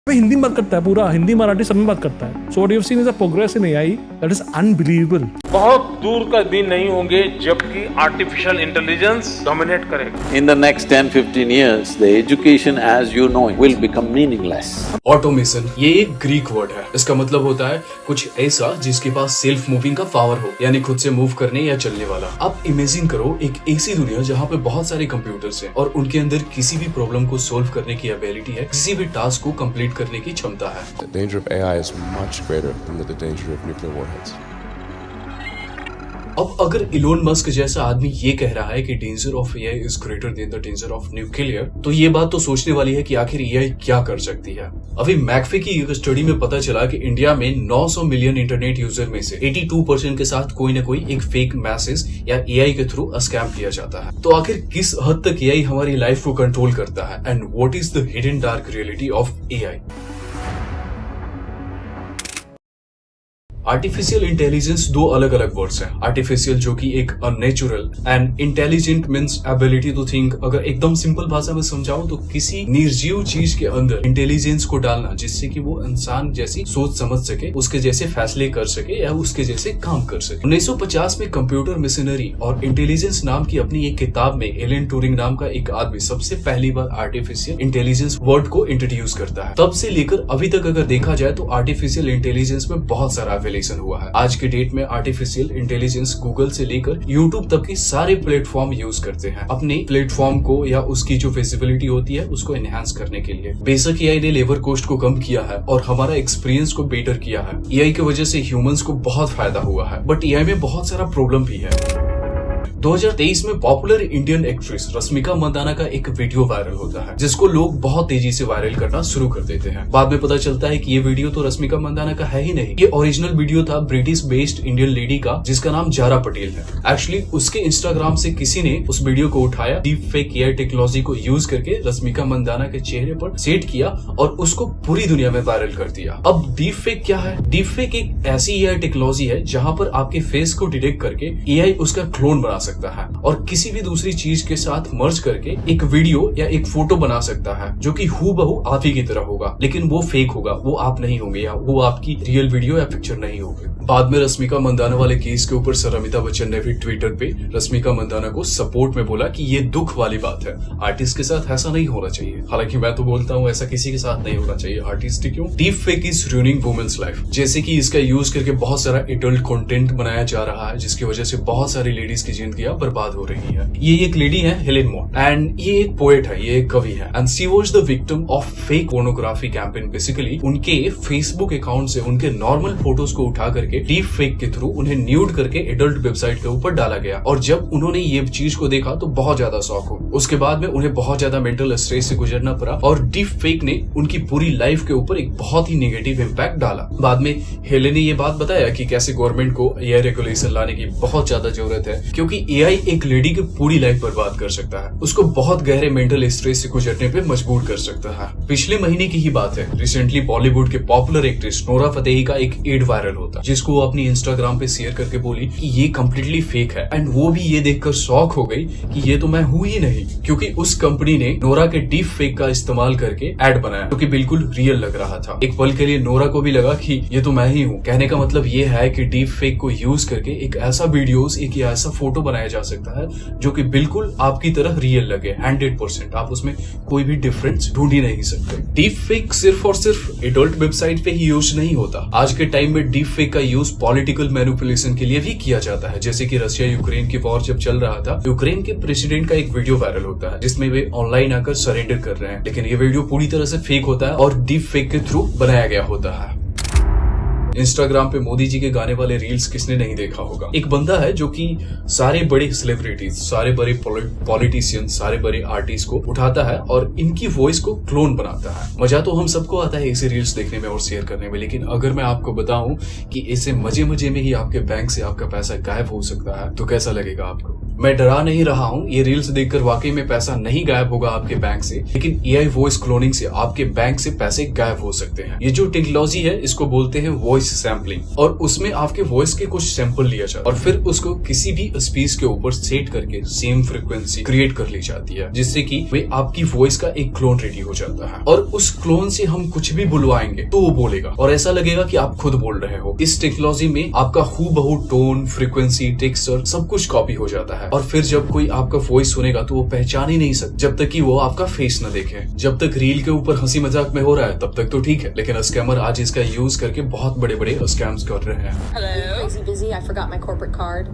हिंदी में बात करता है, पूरा हिंदी मराठी सब में बात करता है. So what you've seen is a progress in AI that is unbelievable. बहुत दूर का दिन नहीं होंगे जबकि आर्टिफिशियल इंटेलिजेंस डोमिनेट करेगा. In the next 10-15 years, the education as you know it will become meaningless. Automation ये एक ग्रीक वर्ड है. इसका मतलब होता है कुछ ऐसा जिसके पास सेल्फ मूविंग का पावर हो, यानी खुद से मूव करने या चलने वाला. आप इमेजिन करो एक ऐसी दुनिया जहाँ पे बहुत सारे कंप्यूटर्स हैं और उनके अंदर किसी भी प्रॉब्लम को सोल्व करने की एबिलिटी है, किसी भी टास्क को कंप्लीट करने की क्षमता है. The danger of AI is much greater than the danger of nuclear warheads. अब अगर इलोन मस्क जैसा आदमी ये कह रहा है कि danger of AI is greater than the danger of nuclear, तो ये बात तो सोचने वाली है कि आखिर एआई क्या कर सकती है. अभी मैकफे की एक स्टडी में पता चला कि इंडिया में 900 मिलियन इंटरनेट यूजर में से 82% के साथ कोई न कोई एक फेक मैसेज या एआई के थ्रू स्कैम किया जाता है. तो आखिर किस हद तक एआई हमारी लाइफ को कंट्रोल करता है and what is the hidden dark reality of AI. Artificial intelligence दो अलग अलग वर्ड्स हैं. आर्टिफिशियल जो कि एक unnatural and intelligent means ability to think. अगर एकदम सिंपल भाषा में समझाऊं तो किसी निर्जीव चीज के अंदर इंटेलिजेंस को डालना जिससे कि वो इंसान जैसी सोच समझ सके, उसके जैसे फैसले कर सके या उसके जैसे काम कर सके. 1950 में कंप्यूटर मिशनरी और इंटेलिजेंस नाम की अपनी एक किताब में एलन ट्यूरिंग नाम का एक आदमी सबसे पहली बार आर्टिफिशियल इंटेलिजेंस वर्ड को इंट्रोड्यूस करता है. तब से लेकर अभी तक अगर देखा जाए तो आर्टिफिशियल इंटेलिजेंस में बहुत सारा हुआ है. आज के डेट में आर्टिफिशियल इंटेलिजेंस गूगल से लेकर यूट्यूब तक के सारे प्लेटफॉर्म यूज करते हैं अपने प्लेटफॉर्म को या उसकी जो विजिबिलिटी होती है उसको एनहांस करने के लिए. बेशक एआई ने लेबर कॉस्ट को कम किया है और हमारा एक्सपीरियंस को बेटर किया है. एआई की वजह से ह्यूमंस को बहुत फायदा हुआ है, बट एआई में बहुत सारा प्रॉब्लम भी है. 2023 में popular Indian actress Rashmika Mandanna का एक वीडियो वायरल होता है जिसको लोग बहुत तेजी से वायरल करना शुरू कर देते हैं. बाद में पता चलता है कि ये वीडियो तो रश्मिका मंदाना का है ही नहीं. ये ओरिजिनल वीडियो था ब्रिटिश बेस्ड इंडियन लेडी का जिसका नाम जारा पटेल है. एक्चुअली उसके इंस्टाग्राम से किसी ने उस वीडियो को उठाया, डीप फेक एआई टेक्नोलॉजी को यूज करके रश्मिका मंदाना के चेहरे पर सेट किया और उसको पूरी दुनिया में वायरल कर दिया. अब डीप फेक क्या है? डीप फेक एक ऐसी एआई टेक्नोलॉजी है जहाँ पर आपके फेस को डिटेक्ट करके एआई उसका क्लोन बना सकता है और किसी भी दूसरी चीज के साथ मर्ज करके एक वीडियो या एक फोटो बना सकता है जो कि हूबहू आप ही की तरह होगा, लेकिन वो फेक होगा, वो आप नहीं होंगे या वो आपकी रियल वीडियो या पिक्चर नहीं होगी. बाद में रश्मिका मंदाना वाले केस के ऊपर सर अमिताभ बच्चन ने भी ट्विटर पे रश्मिका मंदाना को सपोर्ट में बोला कि ये दुख वाली बात है, आर्टिस्ट के साथ ऐसा नहीं होना चाहिए. हालांकि मैं तो बोलता हूँ ऐसा किसी के साथ नहीं होना चाहिए. आर्टिस्ट क्यों? Deep fake is ruining women's life. जैसे कि इसका यूज करके बहुत सारा एडल्ट कंटेंट बनाया जा रहा है जिसकी वजह से बहुत सारी लेडीज की जिंदगियां बर्बाद हो रही है. ये एक लेडी है हेलेन मॉट एंड ये एक पोएट है, ये एक कवि है and she was the victim of fake pornography campaign. Basically उनके फेसबुक अकाउंट से उनके नॉर्मल फोटोज को उठा करके डीप फेक के थ्रू उन्हें न्यूड करके एडल्ट वेबसाइट के ऊपर डाला गया और जब उन्होंने ये चीज को देखा तो बहुत ज्यादा शॉक हो. उसके बाद में उन्हें बहुत ज्यादा मेंटल स्ट्रेस से गुजरना पड़ा और डीप फेक ने उनकी पूरी लाइफ के ऊपर एक बहुत ही नेगेटिव इम्पैक्ट डाला. बाद में हेलेन ने ये बात बताया कि कैसे गवर्नमेंट को एआई रेगुलेशन लाने की बहुत ज्यादा जरूरत है क्योंकि एआई एक लेडी की पूरी लाइफ बर्बाद कर सकता है, उसको बहुत गहरे मेंटल स्ट्रेस से गुजरने पे मजबूर कर सकता है. पिछले महीने की ही बात है, रिसेंटली बॉलीवुड के पॉपुलर एक्ट्रेस नोरा फतेही का एक एड वायरल होता जिसको वो अपनी इंस्टाग्राम पे शेयर करके बोली कि ये कम्प्लीटली फेक है एंड वो भी ये देखकर शॉक हो गई कि ये तो मैं हूँ ही नहीं, क्योंकि उस कंपनी ने नोरा के डीप फेक का इस्तेमाल करके एड बनाया जो कि बिल्कुल रियल लग रहा था. एक पल के लिए नोरा को भी लगा कि ये तो मैं ही हूँ. कहने का मतलब ये है कि डीप फेक को यूज करके एक ऐसा वीडियोस, एक ऐसा फोटो बनाया जा सकता है जो कि बिल्कुल आपकी तरह रियल लगे 100%. आप उसमें कोई भी डिफरेंस ढूंढ ही नहीं सकते. डीप फेक सिर्फ और सिर्फ एडल्ट वेबसाइट पे ही यूज नहीं होता. आज के टाइम में डीप फेक का यूज पॉलिटिकल मैनिपुलेशन के लिए भी किया जाता है. जैसे कि रशिया यूक्रेन की वॉर जब चल रहा था, यूक्रेन के प्रेसिडेंट का एक वीडियो वायरल होता है जिसमें वे ऑनलाइन आकर सरेंडर कर रहे हैं, लेकिन ये वीडियो पूरी तरह से फेक होता है और डीप फेक के थ्रू बनाया गया होता है. इंस्टाग्राम पे मोदी जी के गाने वाले रील्स किसने नहीं देखा होगा? एक बंदा है जो कि सारे बड़े सेलिब्रिटीज, सारे बड़े पॉलिटिशियन, सारे बड़े आर्टिस्ट को उठाता है और इनकी वॉइस को क्लोन बनाता है. मजा तो हम सबको आता है ऐसे रील्स देखने में और शेयर करने में, लेकिन अगर मैं आपको बताऊं कि ऐसे मजे मजे में ही आपके बैंक से आपका पैसा गायब हो सकता है तो कैसा लगेगा आपको? मैं डरा नहीं रहा हूँ, ये रील्स देखकर वाकई में पैसा नहीं गायब होगा आपके बैंक से, लेकिन एआई वॉइस क्लोनिंग से आपके बैंक से पैसे गायब हो सकते हैं। ये जो टेक्नोलॉजी है इसको बोलते हैं वॉइस सैम्पलिंग, और उसमें आपके वॉइस के कुछ सैंपल लिया जाता है और फिर उसको किसी भी स्पीच के ऊपर सेट करके सेम फ्रीक्वेंसी क्रिएट कर ली जाती है, जिससे कि वे आपकी वॉइस का एक क्लोन रेडी हो जाता है। और उस क्लोन से हम कुछ भी बुलवाएंगे तो वो बोलेगा और ऐसा लगेगा कि आप खुद बोल रहे हो। इस टेक्नोलॉजी में आपका हूबहू टोन, फ्रीक्वेंसी, टेक्सचर सब कुछ कॉपी हो जाता है, और फिर जब कोई आपका वॉइस सुनेगा तो वो पहचान ही नहीं सकता जब तक कि वो आपका फेस न देखे। जब तक रील के ऊपर हंसी मजाक में हो रहा है तब तक तो ठीक है, लेकिन स्कैमर आज इसका यूज करके बहुत बड़े बड़े स्कैम्स कर रहे हैं। Hello? Crazy busy. I forgot my corporate card.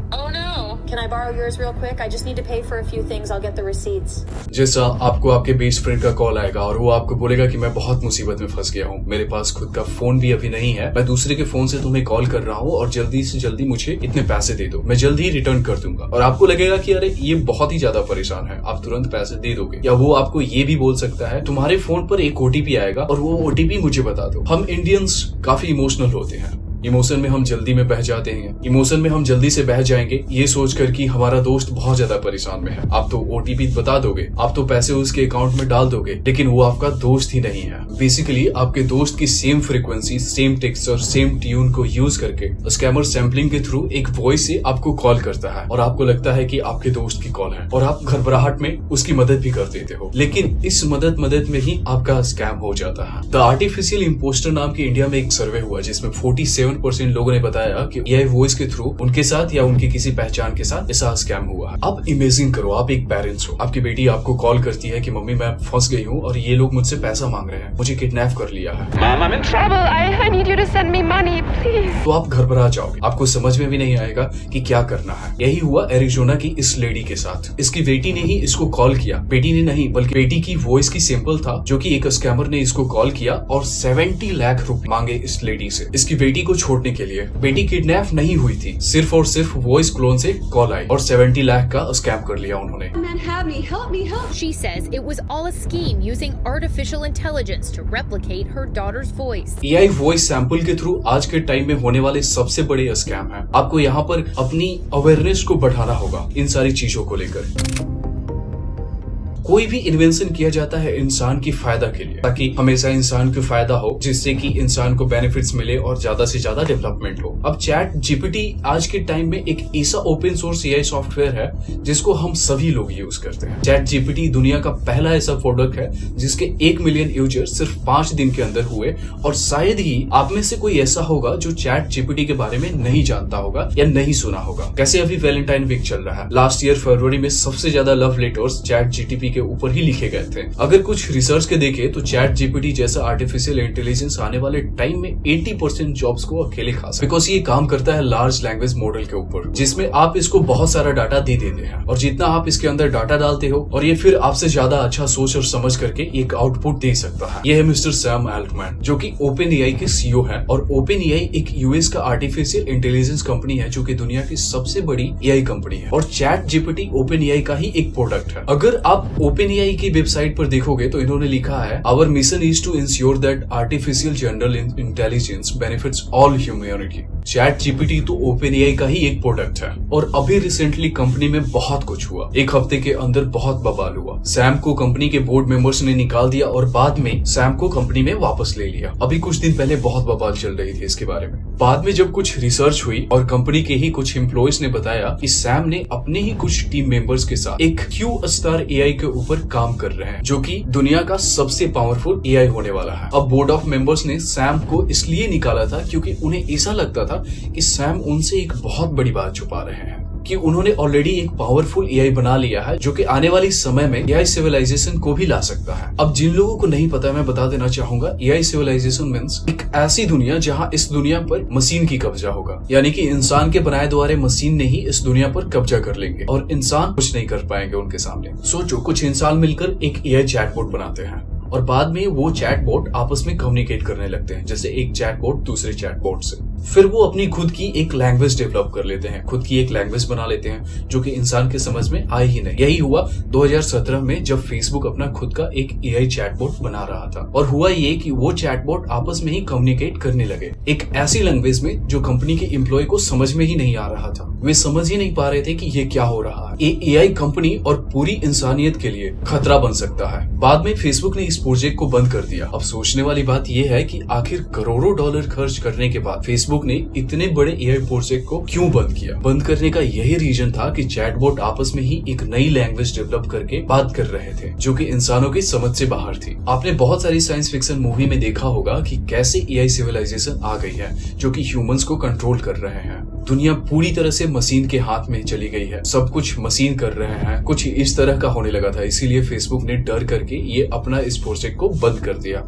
Oh no. Can I borrow yours real quick? I just need to pay for a few things. I'll get the receipts. जैसा आपको आपके बेस्ट फ्रेंड का call आएगा और वो आपको बोलेगा कि मैं बहुत मुसीबत में फंस गया हूँ, मेरे पास खुद का फोन भी अभी नहीं है, मैं दूसरे के फोन से तुम्हें कॉल कर रहा हूँ और जल्दी से जल्दी मुझे इतने पैसे दे दो, मैं जल्दी ही रिटर्न कर दूंगा। और आपको लगेगा कि अरे ये बहुत ही ज्यादा परेशान है, आप तुरंत पैसे दे दोगे। या वो आपको ये भी बोल सकता है तुम्हारे फोन पर एक ओटीपी आएगा और वो ओटीपी मुझे बता दो। हम इंडियंस काफी इमोशनल होते हैं, इमोशन में हम जल्दी में बह जाते हैं, इमोशन में हम जल्दी से बह जाएंगे ये सोचकर कि हमारा दोस्त बहुत ज्यादा परेशान में है। आप तो ओटीपी बता दोगे, आप तो पैसे उसके अकाउंट में डाल दोगे, लेकिन वो आपका दोस्त ही नहीं है। बेसिकली आपके दोस्त की same frequency, same texture, same tune को यूज करके स्कैमर सैम्पलिंग के थ्रू एक वॉइस से आपको कॉल करता है और आपको लगता है कि आपके दोस्त की कॉल है और आप घबराहट में उसकी मदद भी कर देते हो, लेकिन इस मदद में ही आपका स्कैम हो जाता है। द आर्टिफिशियल इम्पोस्टर नाम के इंडिया में एक सर्वे हुआ जिसमें 47% लोगों ने बताया कि एआई वॉइस के थ्रू उनके साथ या उनकी किसी पहचान के साथ ऐसा स्कैम हुआ है। अब इमेजिन करो, आप एक पेरेंट्स हो, आपकी बेटी आपको कॉल करती है कि मम्मी मैं फंस गई हूँ और ये लोग मुझसे पैसा मांग रहे हैं, मुझे किडनैप कर लिया है। Mom, I'm in trouble. I need you to send me money, please. तो आप घबरा जाओगे, आपको समझ में भी नहीं आएगा कि क्या करना है। यही हुआ एरिजोना की इस लेडी के साथ। इसकी बेटी ने ही इसको कॉल किया, बेटी ने नहीं बल्कि बेटी की वॉइस की सैंपल था जो कि एक स्कैमर ने इसको कॉल किया और 70 लाख रुपए मांगे इस लेडी से इसकी बेटी को छोड़ने के लिए। बेटी किडनैप नहीं हुई थी, सिर्फ और सिर्फ वॉइस क्लोन से कॉल आई और 70 लाख का स्कैम कर लिया उन्होंने। Man, help me. She says it was all a scheme using artificial intelligence to replicate her daughter's voice. AI voice sample के थ्रू आज के टाइम में होने वाले सबसे बड़े स्कैम है। आपको यहाँ पर अपनी अवेयरनेस को बढ़ाना होगा इन सारी चीजों को लेकर। कोई भी इन्वेंशन किया जाता है इंसान की फायदा के लिए, ताकि हमेशा इंसान को फायदा हो, जिससे कि इंसान को बेनिफिट्स मिले और ज्यादा से ज्यादा डेवलपमेंट हो। अब चैट जीपीटी आज के टाइम में एक ऐसा ओपन सोर्स एआई सॉफ्टवेयर है जिसको हम सभी लोग यूज करते हैं। चैट जीपीटी दुनिया का पहला ऐसा प्रोडक्ट है जिसके 1 मिलियन यूजर सिर्फ 5 दिन के अंदर हुए, और शायद ही आप में से कोई ऐसा होगा जो चैट जीपीटी के बारे में नहीं जानता होगा या नहीं सुना होगा। कैसे अभी वैलेंटाइन वीक चल रहा है, लास्ट ईयर फरवरी में सबसे ज्यादा लव लेटर्स चैट जीटीपी के ऊपर ही लिखे गए थे। अगर कुछ रिसर्च के देखे तो चैट जीपीटी जैसा आर्टिफिशियल इंटेलिजेंस आने वाले टाइम में 80% जॉब्स को अकेले खा सकता है, बिकॉज ये काम करता है लार्ज लैंग्वेज मॉडल के ऊपर, जिसमें आप इसको बहुत सारा डाटा दे देते हैं और जितना आप इसके अंदर डाटा डालते हो और ये फिर आपसे ज्यादा अच्छा सोच और समझ करके एक आउटपुट दे सकता है। ये है मिस्टर सैम अल्टमैन जो कि ओपन एआई के सीईओ है, और ओपन एआई एक यूएस का आर्टिफिशियल इंटेलिजेंस कंपनी है जो कि दुनिया की सबसे बड़ी एआई कंपनी है, और चैट जीपीटी ओपन एआई का ही एक प्रोडक्ट है। अगर आप ओपन एआई की वेबसाइट पर देखोगे तो इन्होंने लिखा है our mission is to ensure that artificial general intelligence benefits all humanity. ChatGPT तो ओपन एआई का ही एक प्रोडक्ट है, और अभी रिसेंटली कंपनी में बहुत कुछ हुआ। एक हफ्ते के अंदर बहुत बवाल हुआ। सैम को कंपनी के बोर्ड मेंबर्स ने निकाल दिया और बाद में सैम को कंपनी में वापस ले लिया। अभी कुछ दिन पहले बहुत बवाल चल रही थी इसके बारे में। बाद में जब कुछ रिसर्च हुई और कंपनी के ही कुछ एम्प्लॉयज ने बताया कि सैम ने अपने ही कुछ टीम मेंबर्स के साथ एक क्यू स्टार एआई के ऊपर काम कर रहे हैं जो कि दुनिया का सबसे पावरफुल एआई होने वाला है। अब बोर्ड ऑफ मेंबर्स ने सैम को इसलिए निकाला था क्योंकि उन्हें ऐसा लगता था कि सैम उनसे एक बहुत बड़ी बात छुपा रहे हैं, कि उन्होंने ऑलरेडी एक पावरफुल एआई बना लिया है जो कि आने वाली समय में एआई सिविलाइजेशन को भी ला सकता है। अब जिन लोगों को नहीं पता मैं बता देना चाहूंगा, एआई सिविलाइजेशन मींस एक ऐसी दुनिया जहां इस दुनिया पर मशीन की कब्जा होगा, यानी कि इंसान के बनाए द्वारे मशीन ने ही इस दुनिया पर कब्जा कर लेंगे और इंसान कुछ नहीं कर पाएंगे उनके सामने। सोचो, कुछ इंसान मिलकर एक एआई चैटबॉट बनाते हैं और बाद में वो चैटबॉट आपस में कम्युनिकेट करने लगते हैं, जैसे एक चैटबॉट दूसरे चैटबॉट से। फिर वो अपनी खुद की एक लैंग्वेज डेवलप कर लेते हैं, खुद की एक लैंग्वेज बना लेते हैं जो कि इंसान के समझ में आए ही नहीं। यही हुआ 2017 में जब फेसबुक अपना खुद का एक एआई चैटबॉट बना रहा था। और हुआ ये कि वो चैटबॉट आपस में ही कम्युनिकेट करने लगे एक ऐसी लैंग्वेज में जो कंपनी के एम्प्लॉय को समझ में ही नहीं आ रहा था। वे समझ ही नहीं पा रहे थे कि ये क्या हो रहा है। ये एआई कंपनी और पूरी इंसानियत के लिए खतरा बन सकता है। बाद में फेसबुक ने इस प्रोजेक्ट को बंद कर दिया। अब सोचने वाली बात यह है कि आखिर करोड़ों डॉलर खर्च करने के बाद फेसबुक ने इतने बड़े एआई प्रोजेक्ट को क्यों बंद किया। बंद करने का यही रीजन था कि चैटबॉट आपस में ही एक नई लैंग्वेज डेवलप करके बात कर रहे थे जो कि इंसानों की समझ से बाहर थी। आपने बहुत सारी साइंस फिक्शन मूवी में देखा होगा कि कैसे एआई सिविलाइजेशन आ गई है जो कि ह्यूमंस को कंट्रोल कर रहे हैं। दुनिया पूरी तरह से मशीन के हाथ में चली गई है, सब कुछ मशीन कर रहे हैं। कुछ इस तरह का होने लगा था, इसीलिए फेसबुक ने डर करके ये अपना इस प्रोजेक्ट को बंद कर दिया।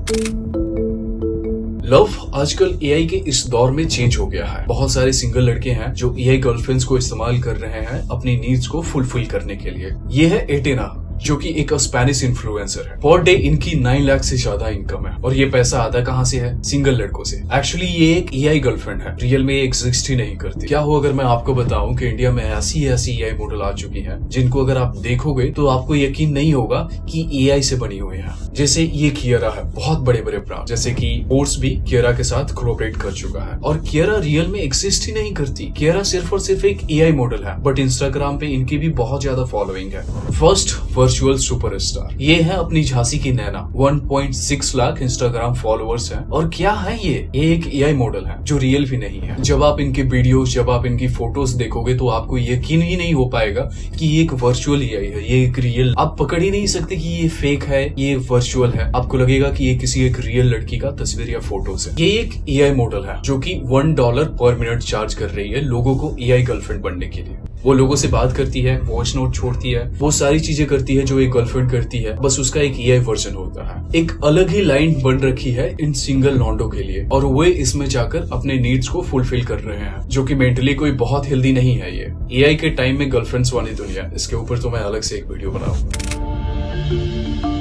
लव आजकल एआई के इस दौर में चेंज हो गया है। बहुत सारे सिंगल लड़के हैं जो एआई गर्लफ्रेंड्स को इस्तेमाल कर रहे हैं अपनी नीड्स को फुलफिल करने के लिए। ये है एटेना जो कि एक स्पेनिश इन्फ्लुएंसर है। पर डे इनकी 9 लाख से ज्यादा इनकम है। और ये पैसा आता कहाँ से है? सिंगल लड़कों से। एक्चुअली ये एक एआई गर्लफ्रेंड है, रियल में एग्जिस्ट ही नहीं करती। क्या हो अगर मैं आपको बताऊं कि इंडिया में ऐसी एआई मॉडल आ चुकी हैं जिनको अगर आप देखोगे तो आपको यकीन नहीं होगा कि एआई से बनी हुई है। जैसे ये कियरा है, बहुत बड़े बड़े ब्रांड जैसे कि पोर्ट्स भी कियरा के साथ कोलैबोरेट कर चुका है। और कियरा रियल में एग्जिस्ट ही नहीं करती। कियरा सिर्फ और सिर्फ एक एआई मॉडल है, बट इंस्टाग्राम पे इनकी भी बहुत ज्यादा फॉलोइंग है। फर्स्ट वर्चुअल सुपरस्टार ये है अपनी झांसी की नैना। 1.6 लाख इंस्टाग्राम फॉलोअर्स हैं। और क्या है ये एक एआई मॉडल है जो रियल भी नहीं है। जब आप इनके वीडियोस, जब आप इनकी फोटोज देखोगे तो आपको यकीन ही नहीं हो पाएगा कि ये एक वर्चुअल एआई है, ये एक रियल। आप पकड़ ही नहीं सकते कि ये फेक है, ये वर्चुअल है। आपको लगेगा कि ये किसी एक रियल लड़की का तस्वीर या फोटोज है। ये एक एआई मॉडल है जो कि $1 पर मिनट चार्ज कर रही है लोगों को एआई गर्लफ्रेंड बनने के लिए। वो लोगों से बात करती है, वॉइस नोट छोड़ती है, वो सारी चीजें करती है जो एक गर्लफ्रेंड करती है, बस उसका एक एआई वर्जन होता है। एक अलग ही लाइन बन रखी है इन सिंगल लॉन्डो के लिए और वे इसमें जाकर अपने नीड्स को फुलफिल कर रहे हैं जो कि मेंटली कोई बहुत हेल्दी नहीं है। ये एआई के टाइम में गर्लफ्रेंड्स वाली दुनिया, इसके ऊपर तो मैं अलग से एक वीडियो बनाऊंगा।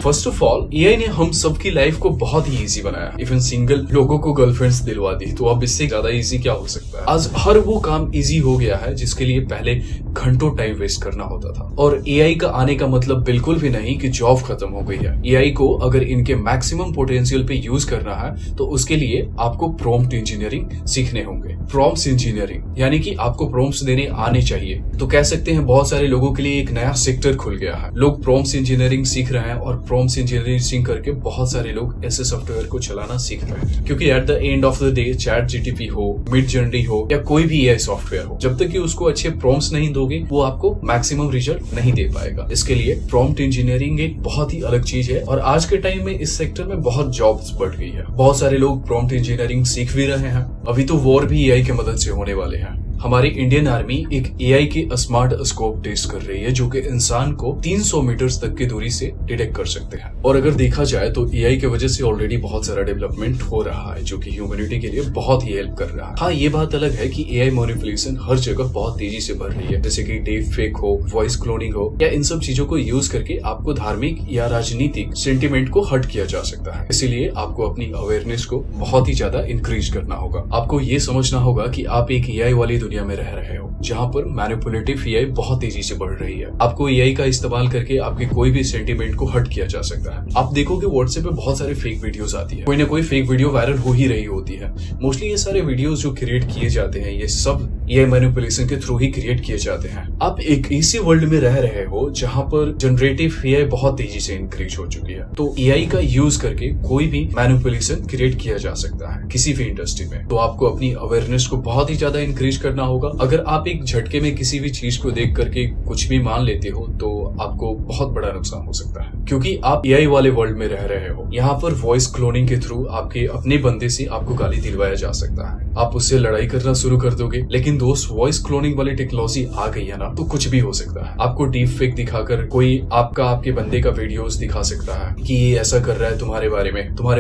फर्स्ट ऑफ ऑल एआई ने हम सबकी लाइफ को बहुत ही इजी बनाया। इवन सिंगल लोगों को गर्लफ्रेंड्स दिलवा दी, तो अब इससे ज्यादा इजी क्या हो सकता है। आज हर वो काम इजी हो गया है जिसके लिए पहले घंटों टाइम वेस्ट करना होता था। और एआई का आने का मतलब बिल्कुल भी नहीं कि जॉब खत्म हो गई है। एआई को अगर इनके मैक्सिमम पोटेंशियल पे यूज करना है तो उसके लिए आपको प्रॉम्प्ट इंजीनियरिंग सीखने होंगे। प्रॉम्प्ट इंजीनियरिंग यानी कि आपको प्रॉम्प्ट्स देने आने चाहिए। तो कह सकते हैं बहुत सारे लोगों के लिए एक नया सेक्टर खुल गया है। लोग प्रॉम्प्ट इंजीनियरिंग सीख रहे हैं और प्रॉम्प्ट इंजीनियरिंग सीख करके बहुत सारे लोग ऐसे सॉफ्टवेयर को चलाना सीख रहे हैं। क्योंकि at the end of the day chat GTP हो, मिडजर्नी हो या कोई भी एआई सॉफ्टवेयर हो, जब तक कि उसको अच्छे प्रॉम्प्ट्स नहीं दोगे वो आपको मैक्सिमम रिजल्ट नहीं दे पाएगा। इसके लिए प्रॉम्प्ट इंजीनियरिंग एक बहुत ही अलग चीज है और आज के टाइम में इस सेक्टर में बहुत जॉब्स बढ़ गई है। बहुत सारे लोग प्रॉम्प्ट इंजीनियरिंग सीख भी रहे हैं। अभी तो वॉर भी एआई की मदद से होने वाले हैं। हमारी इंडियन आर्मी एक एआई के स्मार्ट स्कोप टेस्ट कर रही है जो कि इंसान को 300 मीटर तक की दूरी से डिटेक्ट कर सकते हैं। और अगर देखा जाए तो एआई की वजह से ऑलरेडी बहुत सारा डेवलपमेंट हो रहा है जो कि ह्यूमैनिटी के लिए बहुत ही हेल्प कर रहा है। हाँ, ये बात अलग है कि एआई मैनिपुलेशन हर जगह बहुत तेजी से बढ़ रही है, जैसे कि डीप फेक हो, वॉइस क्लोनिंग हो या इन सब चीजों को यूज करके आपको धार्मिक या राजनीतिक सेंटिमेंट को हर्ट किया जा सकता है। इसीलिए आपको अपनी अवेयरनेस को बहुत ही ज्यादा इंक्रीज करना होगा। आपको ये समझना होगा कि आप एक एआई वाली दुनिया में रह रहे हो जहां पर मैनिपुलेटिव एआई बहुत तेजी से बढ़ रही है। आपको एआई का इस्तेमाल करके आपके कोई भी सेंटीमेंट को हर्ट किया जा सकता है। आप देखोगे व्हाट्सएप पे बहुत सारे फेक वीडियोस आती है, कोई ना कोई फेक वीडियो वायरल हो ही रही होती है। मोस्टली ये सारे वीडियोस जो क्रिएट किए जाते हैं ये सब एआई मैनिपुलेशन के थ्रू ही क्रिएट किए जाते हैं। आप एक ऐसे वर्ल्ड में रह रहे हो जहां पर जनरेटिव एआई बहुत तेजी से इंक्रीज हो चुकी है। तो एआई का यूज करके कोई भी मैनिपुलेशन क्रिएट किया जा सकता है किसी भी इंडस्ट्री में। तो आपको अपनी अवेयरनेस को बहुत ही ज्यादा इंक्रीज करना होगा। अगर आप एक झटके में किसी भी चीज को देख करके कुछ भी मान लेते हो तो आपको बहुत बड़ा नुकसान हो सकता है, क्योंकि आप एआई वाले वर्ल्ड में रह रहे हो। यहाँ पर वॉइस क्लोनिंग के थ्रू आपके अपने बंदे से आपको गाली दिलवाया जा सकता है। आप उससे लड़ाई करना शुरू कर दोगे, लेकिन दोस्त वॉइस क्लोनिंग वाली टेक्नोलॉजी आ गई है ना, तो कुछ भी हो सकता है। आपको डीप फेक दिखाकर कोई आपके बंदे का वीडियोस दिखा सकता है कि ये ऐसा कर रहा है तुम्हारे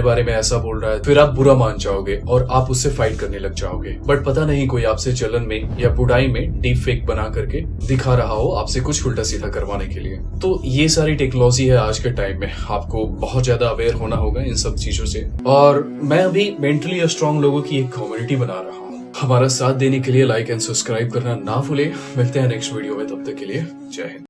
बारे में ऐसा बोल रहा है, फिर आप बुरा मान जाओगे और आप उससे फाइट करने लग जाओगे। बट पता नहीं कोई आपसे जलन में या बुराई में डीप फेक बना करके दिखा रहा हो आपसे कुछ उल्टा सीधा करवाने के लिए। तो ये सारी टेक्नोलॉजी है आज के टाइम में। आपको बहुत ज्यादा अवेयर होना होगा इन सब चीजों से। और मैं अभी मेंटली स्ट्रांग लोगों की एक कम्युनिटी बना रहा हूँ। हमारा साथ देने के लिए लाइक एंड सब्सक्राइब करना ना भूले। मिलते हैं नेक्स्ट वीडियो में, तब तक के लिए जय हिंद।